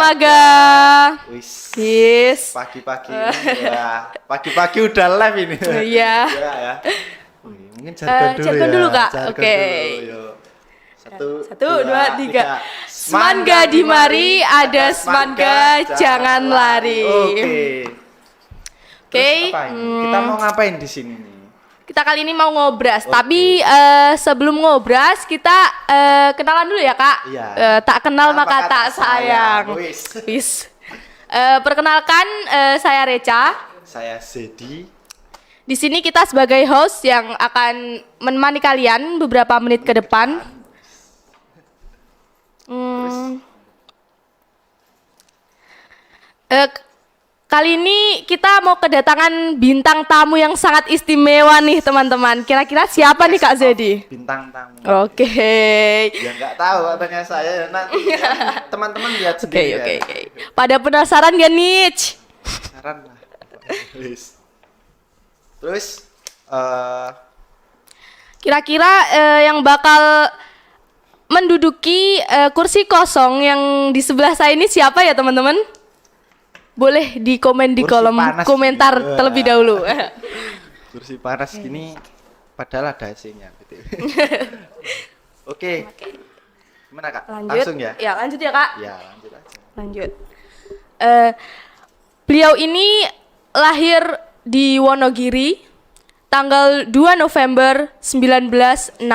Multimaga. Wis. Yes. Pagi-pagi ini ya. Pagi-pagi udah live ini. Iya. Ya. Mungkin jargon dulu jargon ya. dulu, Kak. Jargon Oke. dulu, yuk. Satu, dua, tiga. Semangga di mari, ada semangga, jangan lari. Oke. Kita mau ngapain di sini nih? Kita kali ini mau ngobras, tapi sebelum ngobras kita kenalan dulu ya, Kak. Iya. Tak kenal maka tak sayang. Wis. Perkenalkan, saya Reca. Saya Zedi. Di sini kita sebagai host yang akan menemani kalian beberapa menit ke depan. Kali ini kita mau kedatangan bintang tamu yang sangat istimewa nih teman-teman. Kira-kira siapa nih Kak Zedi? Bintang tamu. Oke. Ya nggak tahu katanya saya nanti teman-teman lihat sendiri. Oke. Pada penasaran gak nih? Saran lah. Terus Kira-kira yang bakal menduduki kursi kosong yang di sebelah saya ini siapa ya teman-teman? Boleh di komen di kursi kolom panas komentar gini. terlebih dahulu. kursi panas gini padahal ada AC-nya gitu. Oke. Gimana Kak? Lanjut. Langsung ya? Ya, lanjut ya, Kak. Ya, lanjut aja. Lanjut. Beliau ini lahir di Wonogiri tanggal 2 November 1965.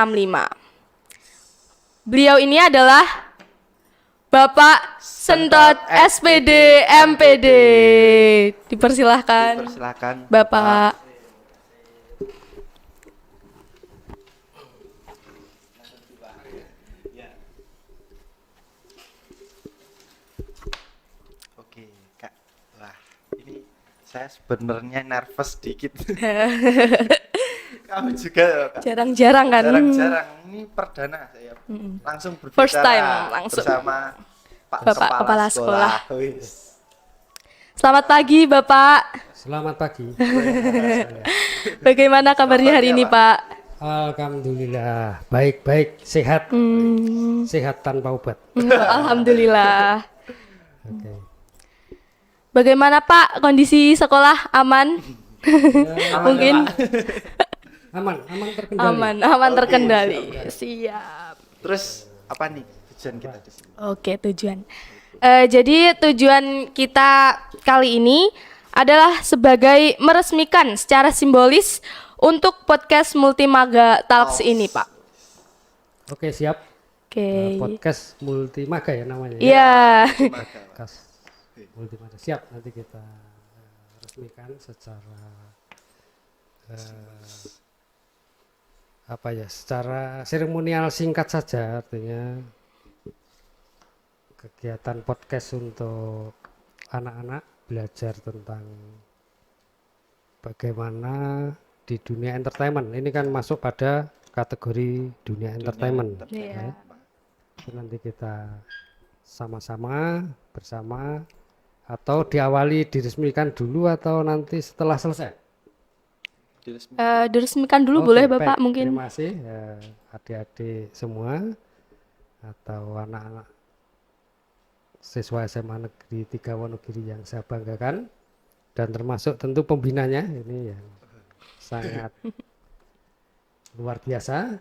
Beliau ini adalah Bapak Sentot SPD MPD. Dipersilahkan. Bapak. Oke, Kak. Wah, ini saya sebenarnya nervous dikit. Kamu juga ya, Kak? Jarang-jarang kan? Jarang-jarang. Ini perdana saya. Langsung berbicara First time, langsung. bersama Bapak Kepala Sekolah. Wis. Selamat pagi, Bapak. Selamat pagi. Bagaimana kabarnya hari ini, Pak? Alhamdulillah, baik-baik, sehat. Sehat tanpa obat. Alhamdulillah. Oke. Bagaimana Pak kondisi sekolah aman? Mungkin Aman terkendali. aman terkendali. Siap. Terus apa nih tujuan kita di sini? Oke, tujuan. Jadi tujuan kita kali ini adalah sebagai meresmikan secara simbolis untuk podcast Multimaga Talks ini, Pak. Oke, siap. Oke. Podcast Multimaga ya namanya. Iya. Podcast Multimaga. Siap, nanti kita resmikan secara secara seremonial singkat saja, artinya kegiatan podcast untuk anak-anak belajar tentang bagaimana di dunia entertainment. Ini kan masuk pada kategori dunia entertainment. Iya. Itu nanti kita sama-sama bersama atau diawali diresmikan dulu atau nanti setelah selesai. Diresmikan dulu Oke, boleh baik. Bapak mungkin. Terima kasih adik-adik semua atau anak-anak siswa SMA Negeri 3 Wonogiri yang saya banggakan, dan termasuk tentu pembinanya ini yang sangat luar biasa.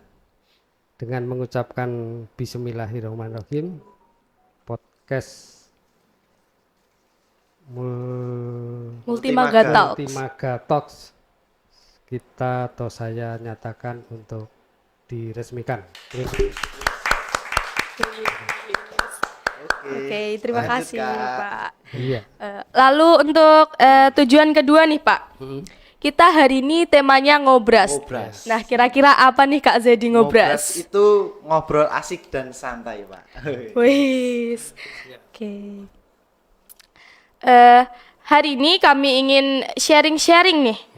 Dengan mengucapkan Bismillahirrahmanirrahim, podcast Multimaga Talks. Multimaga Talks kita atau saya nyatakan untuk diresmikan. Oke, terima kasih Pak. Iya. Lalu untuk tujuan kedua nih Pak, kita hari ini temanya ngobras. Ngobras. Nah, kira-kira apa nih Kak Zedi ngobras? Itu ngobrol asik dan santai, Pak. Wis. Oke. Hari ini kami ingin sharing-sharing nih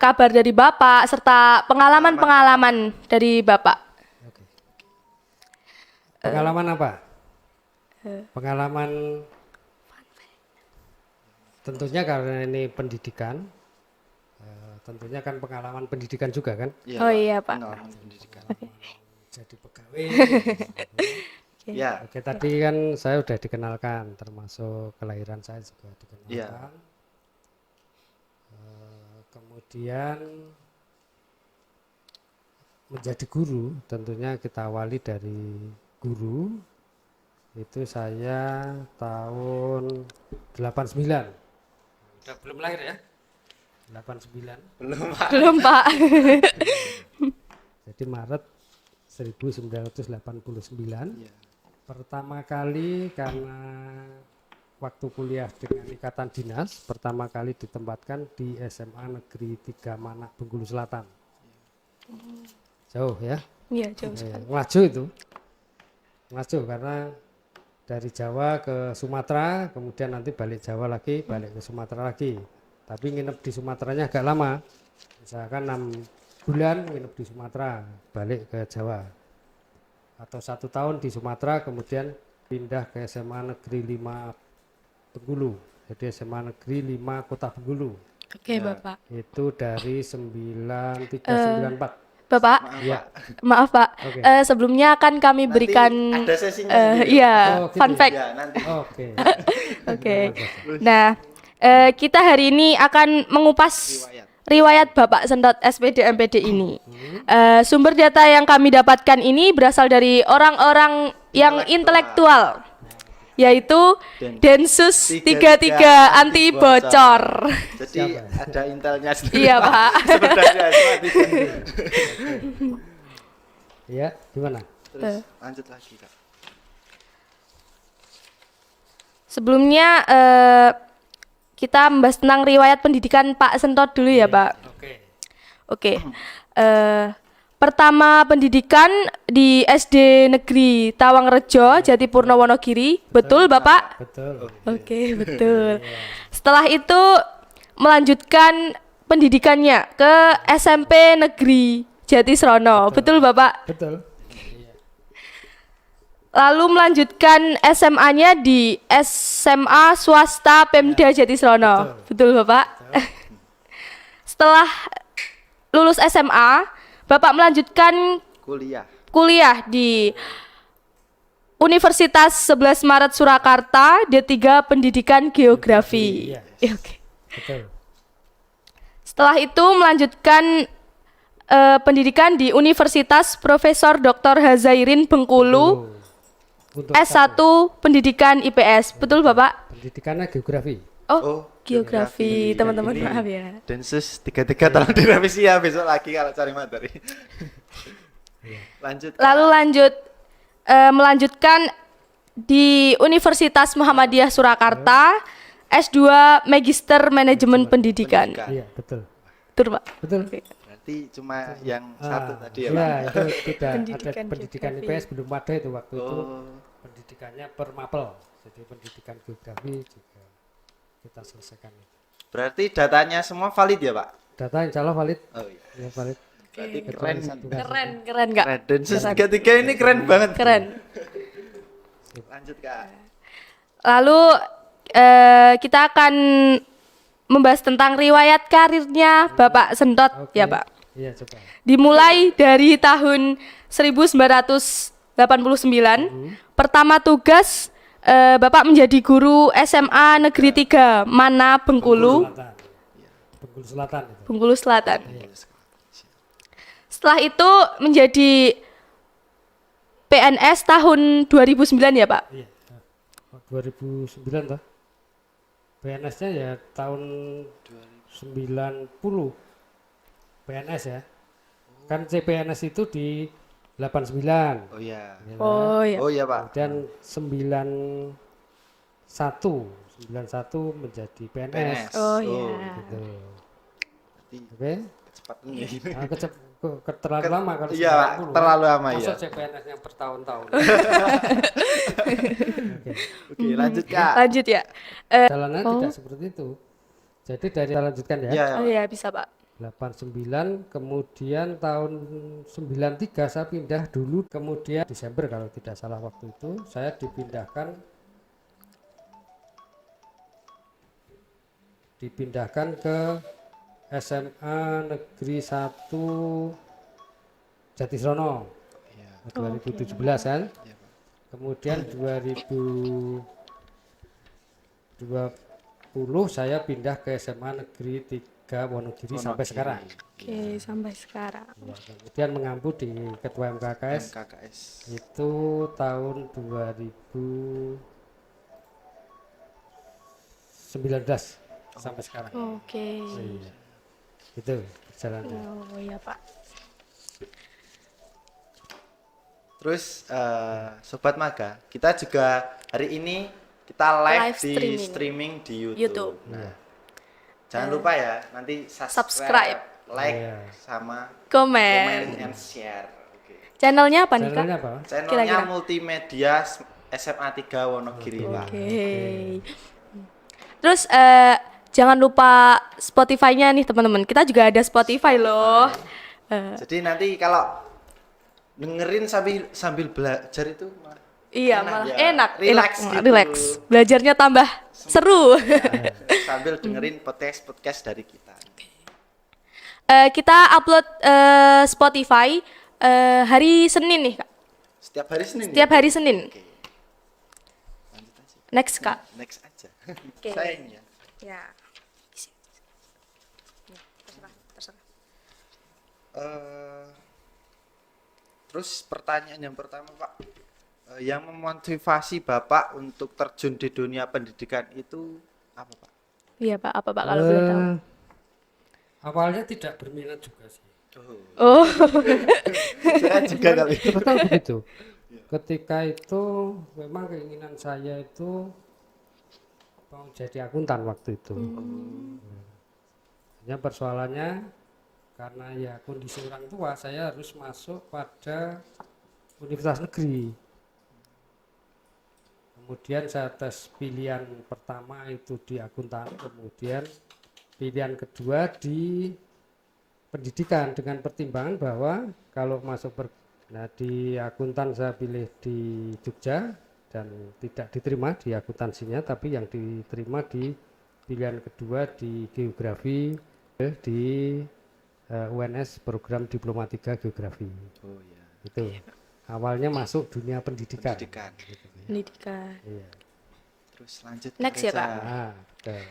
kabar dari Bapak serta pengalaman-pengalaman dari Bapak. Pengalaman apa? Pengalaman tentunya karena ini pendidikan, tentunya kan pengalaman pendidikan juga kan? Oh iya Pak. Pengalaman pendidikan. Jadi pegawai. Ya, Oke, tadi kan saya udah dikenalkan, termasuk kelahiran saya juga dikenalkan. Iya. Kemudian menjadi guru, tentunya kita awali dari guru. Itu saya tahun 89. Udah belum lahir ya? 89. belum Pak. Belum, Pak. Jadi Maret 1989. Iya. Pertama kali karena waktu kuliah dengan ikatan dinas, pertama kali ditempatkan di SMA Negeri 3 Manak, Bengkulu Selatan. Jauh ya? Iya, jauh sekali. Ngaju itu. Ngaju karena dari Jawa ke Sumatera, kemudian nanti balik Jawa lagi, balik ke Sumatera lagi. Tapi nginep di Sumateranya agak lama. Misalkan 6 bulan nginep di Sumatera, balik ke Jawa. Atau 1 tahun di Sumatera, kemudian pindah ke SMA Negeri 5 Bengkulu. Jadi SMA Negeri 5 Kota Bengkulu. Oke, Bapak. Itu dari 9394. Bapak, Iya. maaf Pak. Oke. Sebelumnya akan kami Nanti berikan ada sesinya sendiri. iya, Oh, gitu fun ya? fact. Ya, nanti. Oke. Oke. Nah, kita hari ini akan mengupas riwayat Bapak Sentot SPD MPD ini. Sumber data yang kami dapatkan ini berasal dari orang-orang yang intelektual, yaitu Densus 33 anti bocor. Jadi ada intelnya sendiri. Iya, Pak. Sebenarnya cuma di- Iya, gimana? Terus lanjut lagi, Kak. Sebelumnya kita membahas tentang riwayat pendidikan Pak Sentot dulu ya, Pak. Oke. Oke. Pertama pendidikan di SD Negeri Tawangrejo, Jatipurno, Wonogiri. Betul, Bapak? Betul. Oke, betul. Setelah itu melanjutkan pendidikannya ke SMP Negeri Jatisrono. Betul, Bapak? Betul. Lalu melanjutkan SMA-nya di SMA Swasta Pemda Jatisrono. Betul, Bapak? Setelah lulus SMA, Bapak melanjutkan Kuliah. di Universitas 11 Maret Surakarta, D3 Pendidikan Geografi. Iya. Oke. Betul. Setelah itu melanjutkan pendidikan di Universitas Profesor Dr. Hazairin Bengkulu, Untuk S1 Pendidikan IPS. Betul, Bapak? pendidikannya geografi. Oh, geografi, teman-teman, Ini maaf ya. Densus 33 tolong direvisi ya besok lagi kalau cari materi. Lanjut. Kak. Lalu melanjutkan di Universitas Muhammadiyah Surakarta, S2 Magister Manajemen Pendidikan. Iya, betul. Betul, Pak? Betul. Berarti cuma yang satu tadi ya, Iya, Pak? itu tidak Pendidikan ada pendidikan geografi. IPS belum ada itu waktu itu. Oh, Pendidikannya per mapel. Jadi pendidikan geografi juga kita selesaikan itu. berarti datanya semua valid ya, Pak? Data insya Allah valid. Oh iya. Ya, valid. Berarti Kecuali keren. satu kasus. Keren nggak? Keren. Densus 33 ini keren banget. Keren. Lanjut, Kak. Lalu kita akan membahas tentang riwayat karirnya Bapak Sentot, Oke. ya Pak. Iya, coba. Dimulai dari tahun 1989, pertama tugas Bapak menjadi guru SMA Negeri 3 Mana Bengkulu, Selatan. Bengkulu Selatan itu. Bengkulu Selatan. Setelah itu menjadi PNS tahun 2009 ya Pak? Iya. 2009 toh. PNS-nya ya tahun 90. PNS ya. Kan CPNS itu di 89. Oh iya. Ya, Oh ya. Oh iya, Pak. kemudian 91 menjadi PNS. Oh iya. Gitu. Berarti Oke. cepat ini. Nah, terlalu lama kalau Iya, Pak. 90, Terlalu lama Masa ya. CPNS-nya bertahun-tahun. Oke, lanjut, Kak. Lanjut ya. Jalannya tidak seperti itu. Jadi dari lanjutkan ya. Iya, Oh ya bisa Pak. 89, kemudian tahun 93 saya pindah dulu, kemudian Desember kalau tidak salah waktu itu saya dipindahkan ke SMA Negeri 1 Jatisrono Iya. 2017 kan. Iya, Pak. Kemudian 2020 saya pindah ke SMA Negeri 3 Wonogiri sampai sekarang. Oke, sampai sekarang. Ya, kemudian mengampu di Ketua MKKS MKKS. itu tahun 2019 sampai sekarang. Oke. Iya. Itu perjalanannya. Oh iya Pak. Terus Sobat Maga, kita juga hari ini kita live, Live di streaming. streaming di YouTube. YouTube. Nah, jangan lupa ya nanti subscribe. like Iya. sama Komen. comment and share. Oke. Channelnya apa nih Kak? Channelnya apa? Channelnya Kira-kira. Multimedia SMA 3 Wonogiri, Pak. Oke. Terus jangan lupa Spotify-nya nih teman-teman. Kita juga ada Spotify loh. Jadi nanti kalau dengerin sambil belajar itu malah Iya, enak malah ya. enak, Relax enak, gitu. relax. Belajarnya tambah seru. sambil dengerin podcast dari kita. Kita upload Spotify hari Senin nih Kak. Setiap hari Senin. Setiap ya? hari Senin. Oke. Lanjut aja. Next Kak. Next aja. Oke. Sayangnya. Ya. Terus pertanyaan yang pertama Pak, yang memotivasi Bapak untuk terjun di dunia pendidikan itu apa Pak? Iya Pak, apa Pak kalau boleh tahu? Awalnya tidak berminat juga sih. Oh, Saya juga kali. Betul begitu. Ketika itu memang keinginan saya itu mau jadi akuntan waktu itu. Hanya persoalannya karena ya kondisi orang tua saya harus masuk pada universitas negeri. Kemudian saya tes pilihan pertama itu di akuntan, kemudian pilihan kedua di pendidikan dengan pertimbangan bahwa kalau masuk di akuntan saya pilih di Jogja dan tidak diterima di akuntansinya, tapi yang diterima di pilihan kedua di geografi di UNS program Diploma 3 Geografi. Oh ya. Itu awalnya masuk dunia pendidikan. Pendidikan. pendidikan. Iya. Terus lanjut ke Next ya, Reza. Pak. Nah, betul.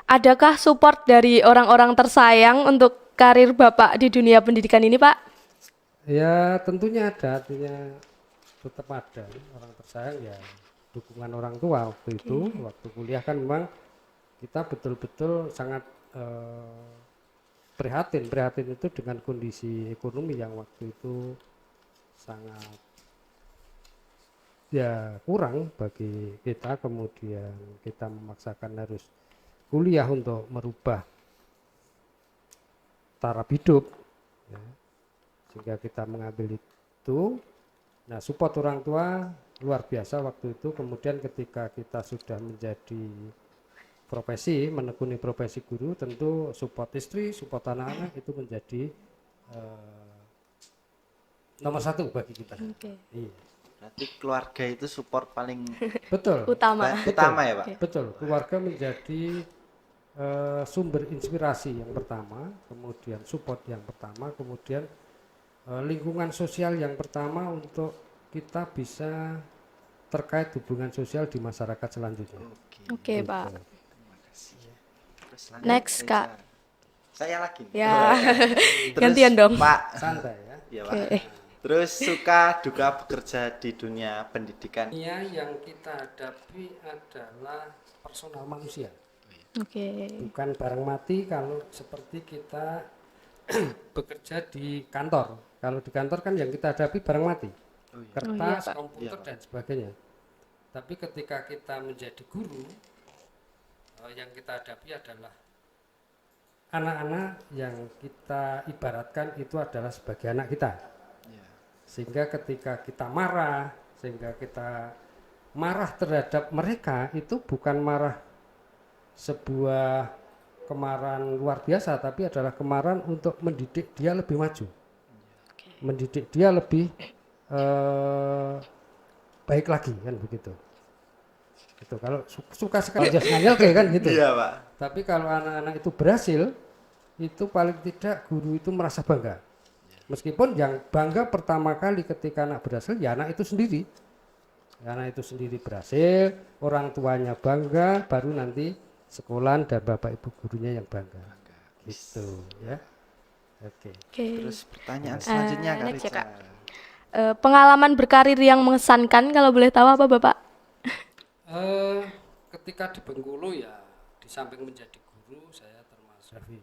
Adakah support dari orang-orang tersayang untuk karir Bapak di dunia pendidikan ini, Pak? Ya tentunya ada, artinya tetap ada orang tersayang ya dukungan orang tua waktu itu. Waktu kuliah kan memang kita betul-betul sangat prihatin itu dengan kondisi ekonomi yang waktu itu sangat ya kurang bagi kita, kemudian kita memaksakan harus kuliah untuk merubah taraf hidup ya, sehingga kita mengambil itu. Nah, support orang tua luar biasa waktu itu. Kemudian ketika kita sudah menjadi profesi, menekuni profesi guru, tentu support istri, support anak-anak itu menjadi nomor satu bagi kita. Oke. Iya. Berarti keluarga itu support paling Betul. Utama. utama ya Pak? Betul, keluarga menjadi sumber inspirasi yang pertama, kemudian support yang pertama, kemudian lingkungan sosial yang pertama untuk kita bisa terkait hubungan sosial di masyarakat selanjutnya. Oke, Pak. Terima kasih. Terus lanjut Next, Reza. Kak. Saya lagi. Ya. Terus, Gantian dong. Pak. Santai ya. Iya Pak. Oke. Terus suka duka bekerja di dunia pendidikan. Iya, yang kita hadapi adalah personal manusia, Oke. bukan barang mati kalau seperti kita bekerja di kantor. Kalau di kantor kan yang kita hadapi barang mati, kertas, Pak. komputer dan sebagainya. Tapi ketika kita menjadi guru, yang kita hadapi adalah anak-anak yang kita ibaratkan itu adalah sebagai anak kita. Iya. Sehingga ketika kita marah, terhadap mereka, itu bukan marah sebuah kemarahan luar biasa, tapi adalah kemarahan untuk mendidik dia lebih maju, mendidik dia lebih baik lagi, kan begitu. Itu kalau suka sekali jasmani oke kan gitu. Iya Pak. Tapi kalau anak-anak itu berhasil, itu paling tidak guru itu merasa bangga. Meskipun yang bangga pertama kali ketika anak berhasil ya anak itu sendiri. Karena itu sendiri berhasil, orang tuanya bangga, baru nanti sekolah dan bapak ibu gurunya yang bangga. Gitu ya. Oke. Oke. Terus pertanyaan selanjutnya Kak next ya, Rica. Kak. Pengalaman berkarir yang mengesankan kalau boleh tahu apa Bapak? Ketika di Bengkulu ya, di samping menjadi guru, saya termasuk di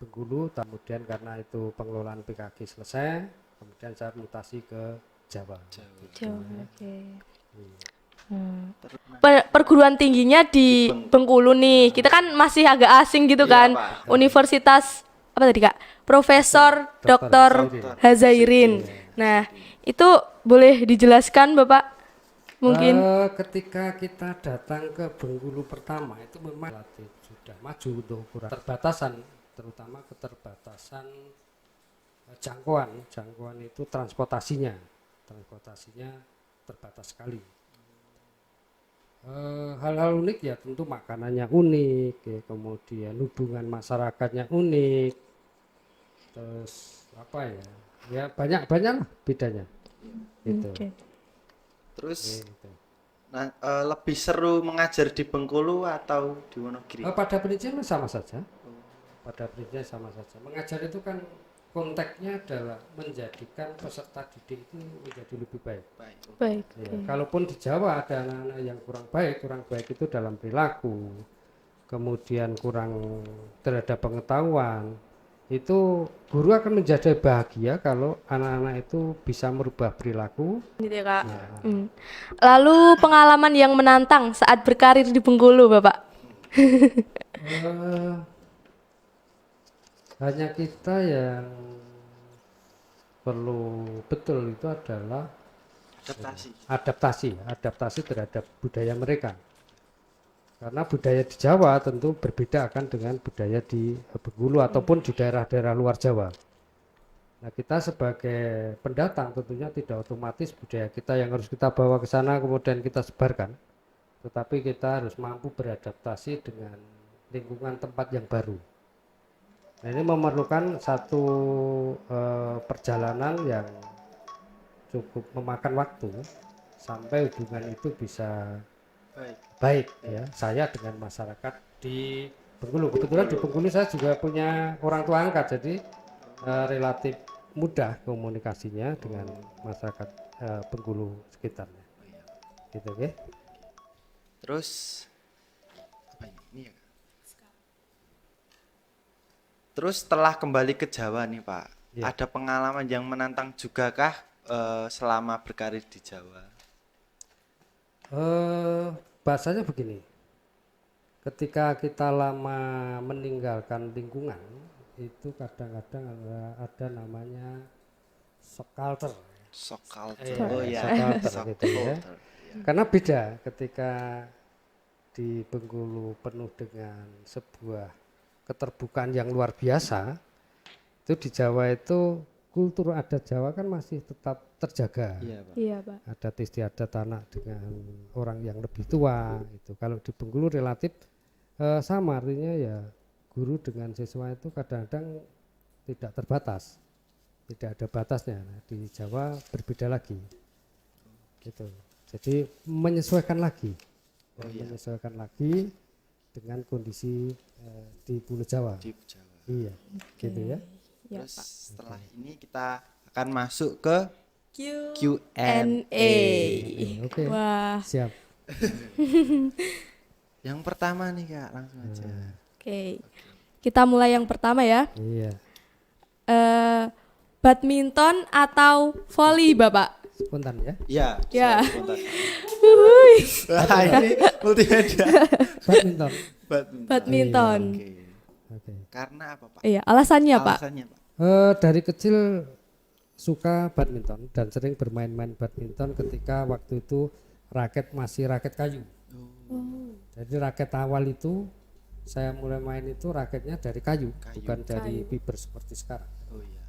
Bengkulu. Kemudian karena itu pengelolaan PKG selesai, kemudian saya mutasi ke Jawa. Jauh, oke. Perguruan tingginya di Bengkulu nih. Kita kan masih agak asing gitu Iya, kan. Pak. Universitas apa tadi Kak? Profesor Dr. Hazairin. Nah, itu boleh dijelaskan Bapak? Mungkin. Ketika kita datang ke Bengkulu pertama itu memang relatif sudah maju untuk ukuran keterbatasan, terutama keterbatasan jangkauan itu transportasinya terbatas sekali. Hal-hal unik ya tentu makanannya unik ya, kemudian hubungan masyarakatnya unik, terus apa ya banyak lah bedanya gitu. Oke. Terus Gitu. nah, lebih seru mengajar di Bengkulu atau di Wonogiri? Pada prinsipnya sama saja. Mengajar itu kan konteksnya adalah menjadikan peserta didik itu menjadi lebih baik. Baik. Ya, kalaupun di Jawa ada anak-anak yang kurang baik itu dalam perilaku, kemudian kurang terhadap pengetahuan, itu guru akan menjadi bahagia kalau anak-anak itu bisa merubah perilaku. Gitu ya Kak. Lalu pengalaman yang menantang saat berkarir di Bengkulu Bapak? Hanya kita yang perlu betul itu adalah adaptasi terhadap budaya mereka. Karena budaya di Jawa tentu berbeda akan dengan budaya di Bengkulu ataupun di daerah-daerah luar Jawa. Nah, kita sebagai pendatang tentunya tidak otomatis budaya kita yang harus kita bawa ke sana kemudian kita sebarkan. Tetapi kita harus mampu beradaptasi dengan lingkungan tempat yang baru. Nah, ini memerlukan satu perjalanan yang cukup memakan waktu sampai hubungan itu bisa baik ya, saya dengan masyarakat di Bengkulu. Kebetulan di Bengkulu saya juga punya orang tua angkat, jadi relatif mudah komunikasinya dengan masyarakat Bengkulu sekitarnya. Gitu ya. Terus apa ini ya? Terus setelah kembali ke Jawa nih Pak, ada pengalaman yang menantang juga kah selama berkarir di Jawa? Bahasanya begini, ketika kita lama meninggalkan lingkungan itu kadang-kadang ada namanya shock culture. Shock culture. Oh ya, Shock culture gitu ya. Karena beda ketika di Bengkulu penuh dengan sebuah keterbukaan yang luar biasa, itu di Jawa itu kultur adat Jawa kan masih tetap terjaga. Iya, Pak. Iya Pak. Adat istiadat anak dengan orang yang lebih tua itu. Kalau di Bengkulu relatif sama, artinya ya guru dengan siswa itu kadang-kadang tidak terbatas, tidak ada batasnya. Nah, di Jawa berbeda lagi gitu. Jadi menyesuaikan lagi dengan kondisi di Pulau Jawa. Di Jawa. Iya, gitu ya. Ya, Terus Pak. setelah ini kita akan masuk ke Q&A. Oke. Wah. Siap. Yang pertama nih Kak, langsung aja. Oke. Kita mulai yang pertama ya. Iya. Badminton atau volley Bapak? Spontan ya. Iya. Ya. Spontan. Wah, ini multimedia. Badminton. Badminton. Oke. Oke. Karena apa Pak? Iya, alasannya Pak. Alasannya Pak. Dari kecil suka badminton dan sering bermain-main badminton ketika waktu itu raket masih raket kayu. Jadi raket awal itu saya mulai main itu raketnya dari kayu. Bukan dari fiber seperti sekarang. Oh iya.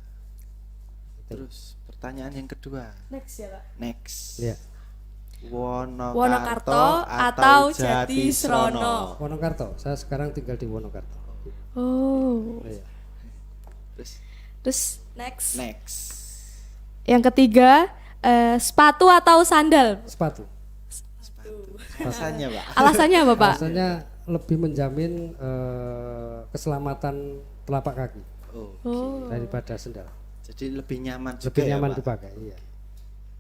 Terus pertanyaan yang kedua. Next ya Pak. Next. Ya. Wonokarto atau Jatisrono? Wonokarto. Saya sekarang tinggal di Wonokarto. Oh. Iya. Terus Terus next. next. Yang ketiga, Sepatu atau sandal? Sepatu. Alasannya Pak. Alasannya apa, Pak? Alasannya lebih menjamin keselamatan telapak kaki Oh, daripada sendal. jadi lebih nyaman juga Lebih ya nyaman Pak. dipakai, iya.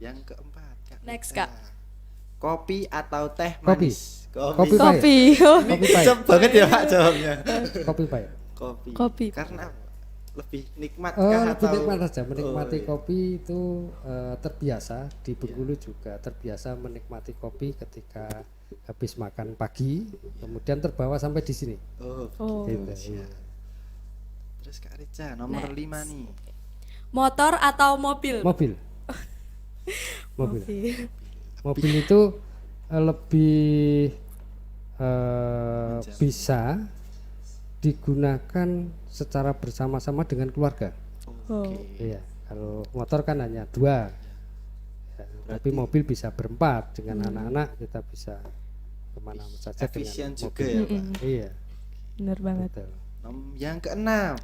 Yang keempat Kak Next, Rita. Kak. Kopi atau teh Kopi. manis? Kopi pahit. Kopi. Ini Kopi pahit. kecep banget ya Pak jawabnya. Kopi pahit. Kopi. Kopi. Karena apa? Lebih nikmat Oh, kah lebih atau nikmat saja. Menikmati Oh, iya. kopi itu terbiasa di Bengkulu juga terbiasa menikmati kopi ketika habis makan pagi, kemudian terbawa sampai di sini. Oh, Oh. Gitu, iya. terus Kak Rica nomor 5 nih. Motor atau mobil? Mobil. Mobil. Mobil itu lebih bisa digunakan secara bersama-sama dengan keluarga. Oh. Iya, kalau motor kan hanya 2. Ya, tapi mobil bisa berempat dengan anak-anak, kita bisa kemana saja Efisien dengan juga mobil. ya Pak. Iya, Bener banget. betul. Yang keenam.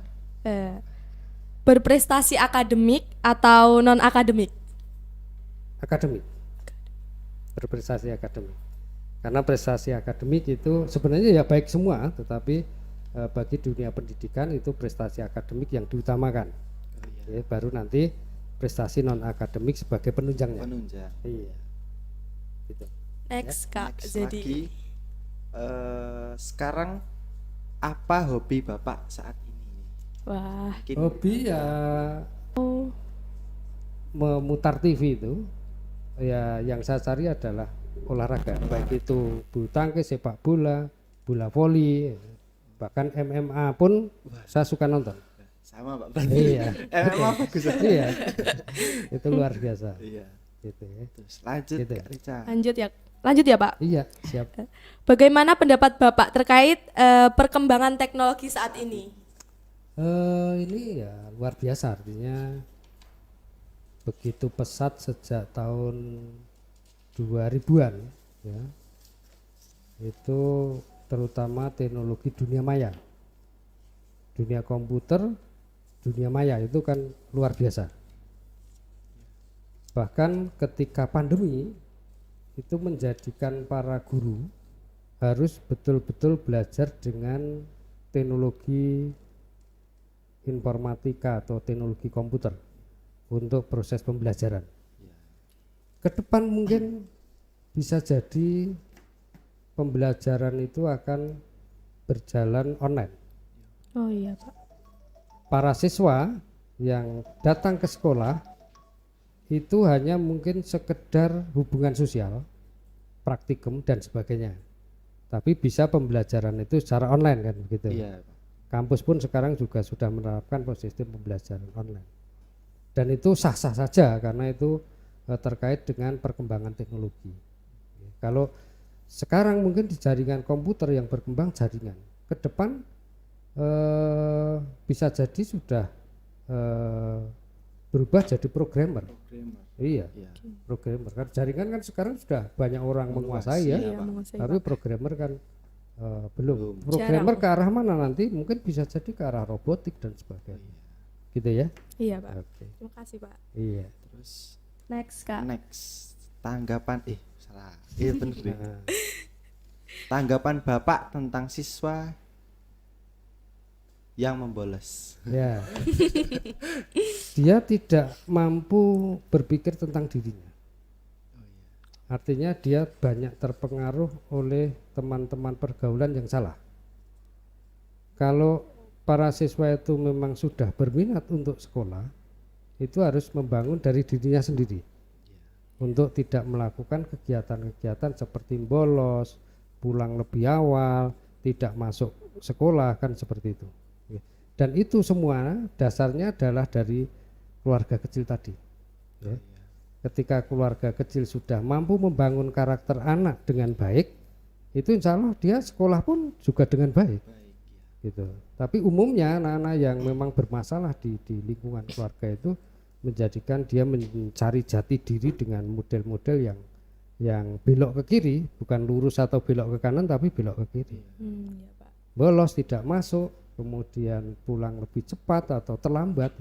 Eh, berprestasi akademik atau non akademik? Akademik, berprestasi akademik. Karena prestasi akademik itu sebenarnya ya baik semua, tetapi bagi dunia pendidikan itu prestasi akademik yang diutamakan. Ya, baru nanti prestasi non akademik sebagai penunjangnya. Penunjang. Iya, gitu. Next, Kak. Next Jadi lagi, sekarang apa hobi Bapak saat ini? wah. Mungkin Hobi ya memutar TV itu, ya yang saya cari adalah olahraga, baik itu bulu tangkis, sepak bola, bola voli, bahkan MMA pun saya suka nonton. sama Pak berarti. Iya. MMA bagus. Iya, itu luar biasa. Iya. Gitu ya. Terus lanjut Gitu. Kak Rica. Lanjut ya, Pak. Iya, siap. Bagaimana pendapat Bapak terkait perkembangan teknologi saat ini? Ini ya luar biasa, artinya begitu pesat sejak tahun 2000-an ya. Itu terutama teknologi dunia maya. Dunia komputer, dunia maya itu kan luar biasa. Bahkan ketika pandemi itu menjadikan para guru harus betul-betul belajar dengan teknologi informatika atau teknologi komputer untuk proses pembelajaran. Ke depan mungkin bisa jadi pembelajaran itu akan berjalan online. Oh iya, Pak. Para siswa yang datang ke sekolah itu hanya mungkin sekedar hubungan sosial, praktikum dan sebagainya. Tapi bisa pembelajaran itu secara online kan begitu. Iya, Pak. Kampus pun sekarang juga sudah menerapkan sistem pembelajaran online. Dan itu sah-sah saja karena itu terkait dengan perkembangan teknologi. Kalau sekarang mungkin di jaringan komputer yang berkembang jaringan, ke depan bisa jadi sudah berubah jadi programmer. Iya, Iya. programmer kan jaringan kan sekarang sudah banyak orang menguasai ya, Iya, menguasai, tapi Pak. programmer kan belum. Programmer ke arah mana nanti? Mungkin bisa jadi ke arah robotik dan sebagainya. Gitu ya? Iya, Pak. Oke. Terima kasih, Pak. Iya. Terus Next, Kak. next tanggapan salah. Iya bener deh. Nah, Tanggapan Bapak tentang siswa yang membolos. ya. Dia tidak mampu berpikir tentang dirinya. Artinya dia banyak terpengaruh oleh teman-teman pergaulan yang salah. Kalau para siswa itu memang sudah berminat untuk sekolah, itu harus membangun dari dirinya sendiri. Untuk tidak melakukan kegiatan-kegiatan seperti bolos, pulang lebih awal, tidak masuk sekolah, kan seperti itu. Dan itu semua dasarnya adalah dari keluarga kecil tadi. Ya. Ketika keluarga kecil sudah mampu membangun karakter anak dengan baik, itu insya Allah dia sekolah pun juga dengan baik. Gitu. Tapi umumnya anak-anak yang memang bermasalah di lingkungan keluarga itu menjadikan dia mencari jati diri dengan model-model yang belok ke kiri, bukan lurus atau belok ke kanan, tapi belok ke kiri. Iya, Pak. Bolos, tidak masuk, kemudian pulang lebih cepat atau terlambat.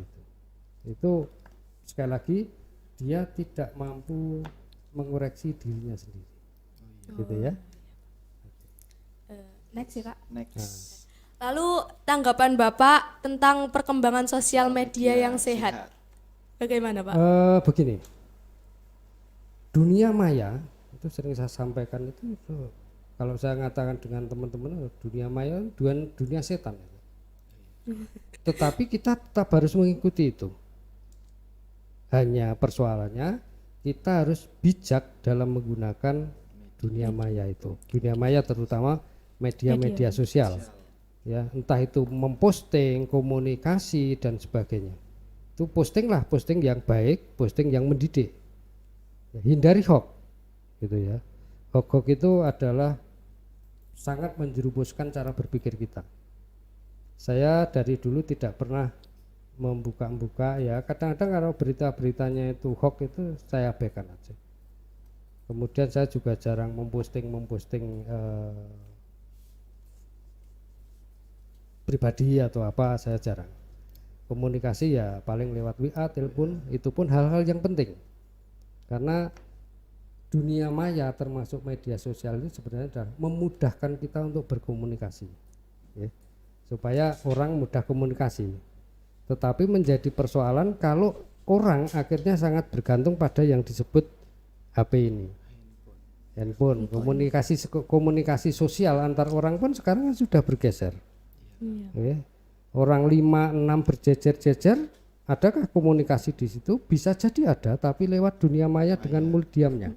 Itu sekali lagi dia tidak mampu mengoreksi dirinya sendiri. Gitu ya. Next ya Kak. Next. Lalu tanggapan Bapak tentang perkembangan sosial media yang sehat. Bagaimana Pak? Begini, dunia maya itu sering saya sampaikan itu kalau saya mengatakan dengan teman-teman, dunia maya dunia setan. Tetapi kita tetap harus mengikuti itu. Hanya persoalannya kita harus bijak dalam menggunakan dunia maya itu. Dunia maya terutama media-media sosial. Ya, entah itu memposting, komunikasi dan sebagainya. Itu posting yang baik, posting yang mendidik. Ya, hindari hoax, gitu ya. Hoax itu adalah sangat menjerumuskan cara berpikir kita. Saya dari dulu tidak pernah membuka ya, kadang-kadang kalau berita-beritanya itu hoax itu saya abaikan aja. Kemudian saya juga jarang memposting pribadi atau apa, saya jarang. Komunikasi ya paling lewat WA, telepon, itu pun hal-hal yang penting. Karena dunia maya termasuk media sosial itu sebenarnya sudah memudahkan kita untuk berkomunikasi. Ya. Supaya orang mudah komunikasi. Tetapi menjadi persoalan kalau orang akhirnya sangat bergantung pada yang disebut HP ini. Handphone. Komunikasi sosial antar orang pun sekarang sudah bergeser. Ya. Orang 5-6 berjejer-jejer, adakah komunikasi di situ? Bisa jadi ada, tapi lewat dunia maya dengan multidiamnya.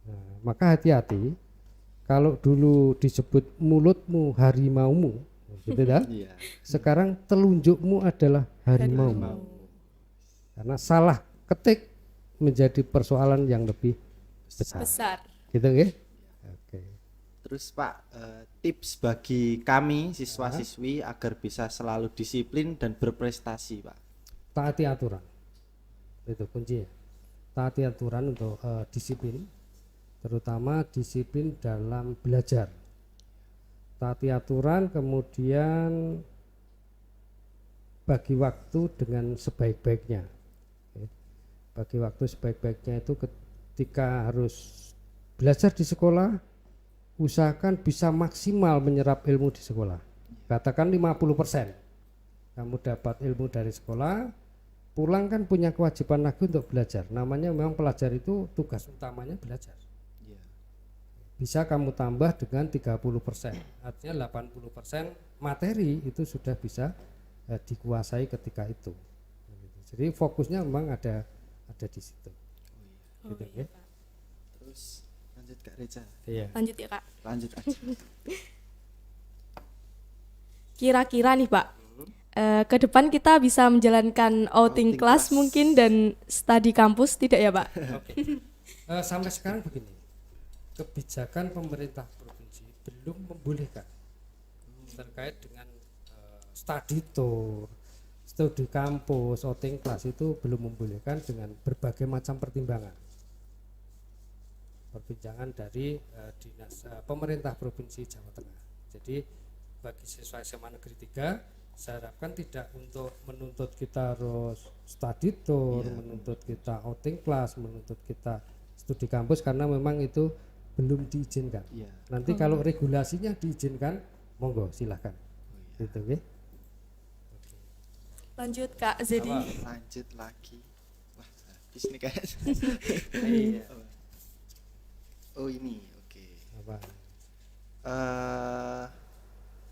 Nah, maka hati-hati. Kalau dulu disebut mulutmu harimaumu, gitu dah. Sekarang telunjukmu adalah harimaumu. Karena salah ketik menjadi persoalan yang lebih besar. Gitu ya? Oke. Terus Pak, tips bagi kami siswa-siswi agar bisa selalu disiplin dan berprestasi Pak. Taati aturan, itu kunci ya. Taati aturan untuk disiplin, terutama disiplin dalam belajar. Taati aturan, kemudian bagi waktu dengan sebaik-baiknya. Bagi waktu sebaik-baiknya itu ketika harus belajar di sekolah, usahakan bisa maksimal menyerap ilmu di sekolah. Katakan 50%. Kamu dapat ilmu dari sekolah, pulang kan punya kewajiban lagi untuk belajar. Namanya memang pelajar itu tugas utamanya belajar. Bisa kamu tambah dengan 30%. Artinya 80% materi itu sudah bisa dikuasai ketika itu. Jadi fokusnya memang ada di situ. Gitu, ya. Terus lanjut Kak Reca. Iya. Lanjut ya Kak. Lanjut aja. Kira-kira nih Pak, ke depan kita bisa menjalankan outing kelas mungkin dan studi kampus tidak ya Pak? Oke. Sampai sekarang begini, kebijakan pemerintah provinsi belum membolehkan terkait dengan study tour, studi kampus, outing kelas itu belum membolehkan dengan berbagai macam pertimbangan dari dinas pemerintah provinsi Jawa Tengah. Jadi bagi siswa SMA Negeri 3 saya harapkan tidak untuk menuntut kita harus study tour, menuntut kita outing class, menuntut kita studi kampus, karena memang itu belum diizinkan. Nanti kalau regulasinya diizinkan, monggo silahkan. Gitu ya. Lanjut Kak Zedi. Lanjut lagi. Wah, habis nih guys. Oh ini, oke.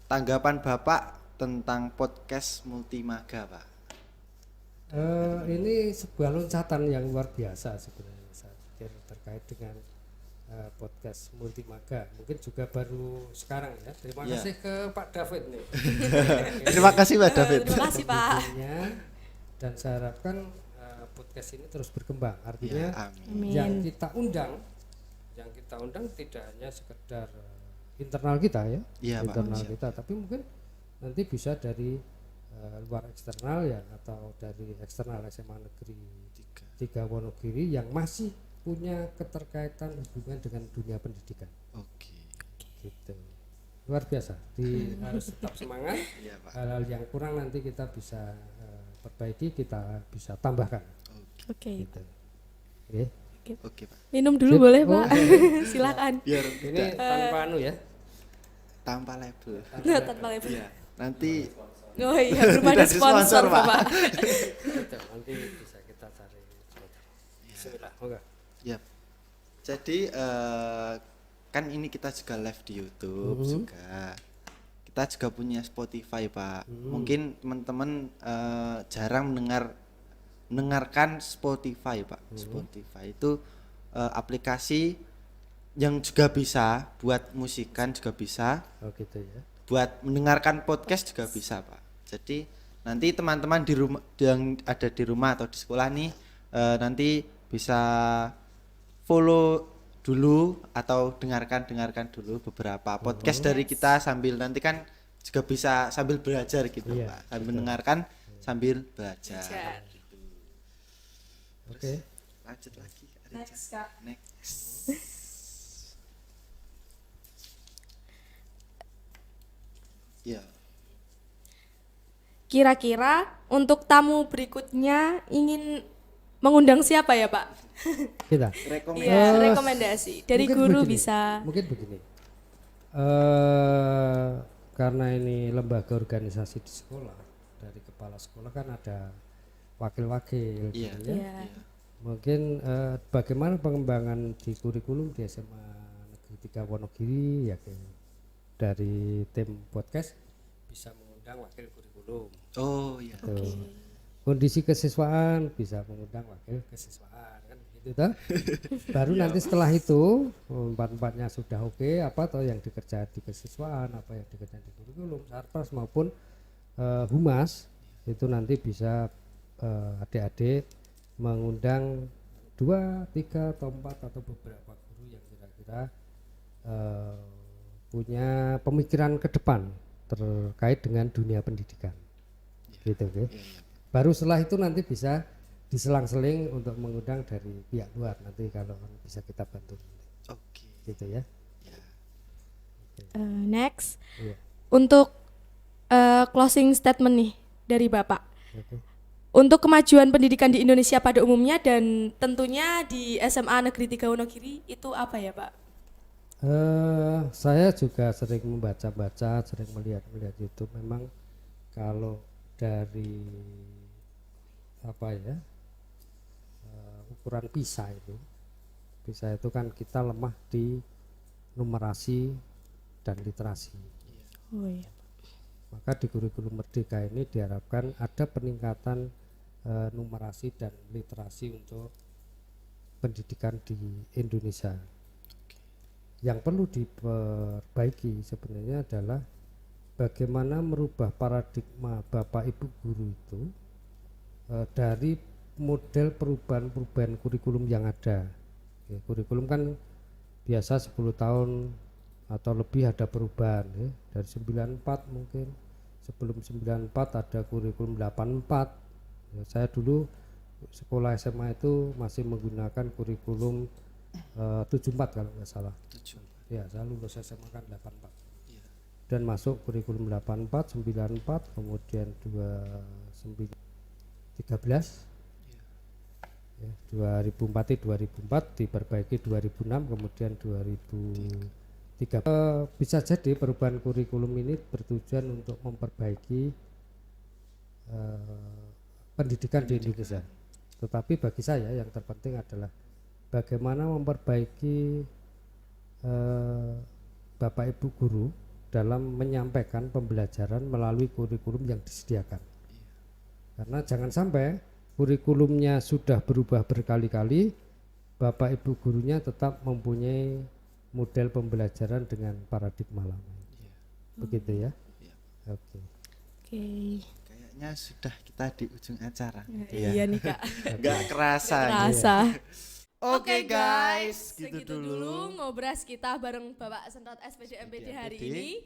Tanggapan Bapak tentang podcast Multimaga Pak. Ini sebuah loncatan yang luar biasa sebenarnya saya pikir terkait dengan podcast Multimaga. Mungkin juga baru sekarang ya. Terima kasih ke Pak David nih. Terima kasih Pak David. Terima kasih Pak. Dan saya harapkan podcast ini terus berkembang. Artinya Amin. yang kita undang tidak hanya sekedar internal kita ya, internal Pak. kita, tapi mungkin nanti bisa dari luar eksternal ya, atau dari eksternal SMA Negeri 3 Wonogiri yang masih punya keterkaitan hubungan dengan dunia pendidikan. Gitu. Luar biasa. Harus tetap semangat. Hal-hal yang kurang nanti kita bisa perbaiki, kita bisa tambahkan. Oke. Gitu. Oke. Oke, Pak. Minum dulu Sip. boleh, Oh. Pak. Silakan. Biar Ini tanpa anu ya. tanpa label. Nah, tanpa label. Iya. Nanti Oh iya, belum ada Tidak disponsor, sponsor, Pak. Bapak. Betul, nanti bisa kita cari. Bismillah. Oke. ya. Jadi kan ini kita juga live di YouTube juga. Kita juga punya Spotify, Pak. Mungkin teman-teman jarang mendengarkan Spotify, Pak. Spotify itu aplikasi yang juga bisa buat musikan juga bisa, Oh gitu ya. buat mendengarkan podcast juga bisa, Pak. Jadi nanti teman-teman di rumah yang ada di rumah atau di sekolah nih nanti bisa follow dulu atau dengarkan dulu beberapa podcast dari kita sambil nanti kan juga bisa sambil belajar gitu, Iya, Pak. Sambil mendengarkan sambil belajar. Gitu. Oke. Lanjut lagi, Kak Rica. Next, Kak. Next. Ya. Kira-kira untuk tamu berikutnya ingin mengundang siapa ya, Pak? Kita. Iya, rekomendasi dari Mungkin guru begini, bisa. Mungkin begini. Karena ini lembaga organisasi di sekolah, dari kepala sekolah kan ada wakil-wakil Iya. gitu ya. Iya. Mungkin bagaimana pengembangan di kurikulum di SMA Negeri 3 Wonogiri ya dari tim podcast bisa mengundang wakil kurikulum. Oh iya. Tuh. Kondisi kesiswaan bisa mengundang wakil kesiswaan kan gitu toh. Baru nanti setelah itu empat-empatnya sudah oke, apa toh yang dikerjakan di kesiswaan, apa yang dikerjakan di kurikulum, sarpras maupun humas itu nanti bisa adik-adik mengundang 2, 3 atau 4 atau beberapa guru yang kira-kira punya pemikiran ke depan terkait dengan dunia pendidikan. Gitu oke. Baru setelah itu nanti bisa diselang-seling untuk mengundang dari pihak luar nanti kalau bisa kita bantu. Oke. Gitu ya. Next, Iya. untuk closing statement nih dari Bapak. Oke. Untuk kemajuan pendidikan di Indonesia pada umumnya dan tentunya di SMA Negeri 3 Wonogiri itu apa ya, Pak? Saya juga sering membaca-baca, sering melihat YouTube. Memang kalau dari apa ya ukuran PISA itu kan kita lemah di numerasi dan literasi. Oh iya. Maka di kurikulum Merdeka ini diharapkan ada peningkatan numerasi dan literasi untuk pendidikan di Indonesia. Yang perlu diperbaiki sebenarnya adalah bagaimana merubah paradigma Bapak Ibu guru itu dari model perubahan kurikulum yang ada. Ya, kurikulum kan biasa 10 tahun atau lebih ada perubahan ya. Dari 94 mungkin sebelum 94 ada kurikulum 84 ya, saya dulu sekolah SMA itu masih menggunakan kurikulum 74 kalau nggak salah. 74. Ya, saya lulus SMA kan 84. Iya. Dan masuk kurikulum 84, 94, kemudian 13 ya, 2004 diperbaiki 2006, kemudian 2003. Bisa jadi perubahan kurikulum ini bertujuan untuk memperbaiki pendidikan di Indonesia. Tetapi bagi saya yang terpenting adalah bagaimana memperbaiki Bapak Ibu guru dalam menyampaikan pembelajaran melalui kurikulum yang disediakan. Karena jangan sampai kurikulumnya sudah berubah berkali-kali, Bapak Ibu gurunya tetap mempunyai model pembelajaran dengan paradigma lama. Begitu ya? Oke. Oke. Kayaknya sudah kita di ujung acara. Iya nih, Kak. Nggak kerasa. Terasa. Oke guys, gitu segitu dulu. ngobras kita bareng Bapak Sentot SPD MPD hari ini.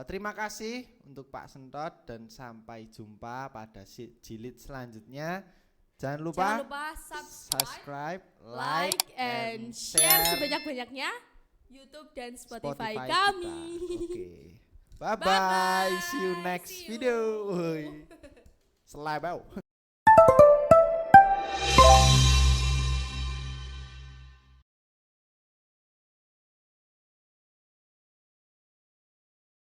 Terima kasih untuk Pak Sentot dan sampai jumpa pada jilid selanjutnya. Jangan lupa subscribe, like, and share sebanyak-banyaknya YouTube dan Spotify, Spotify kami. kita. Oke. Bye bye. See you next See you. video. Selebau.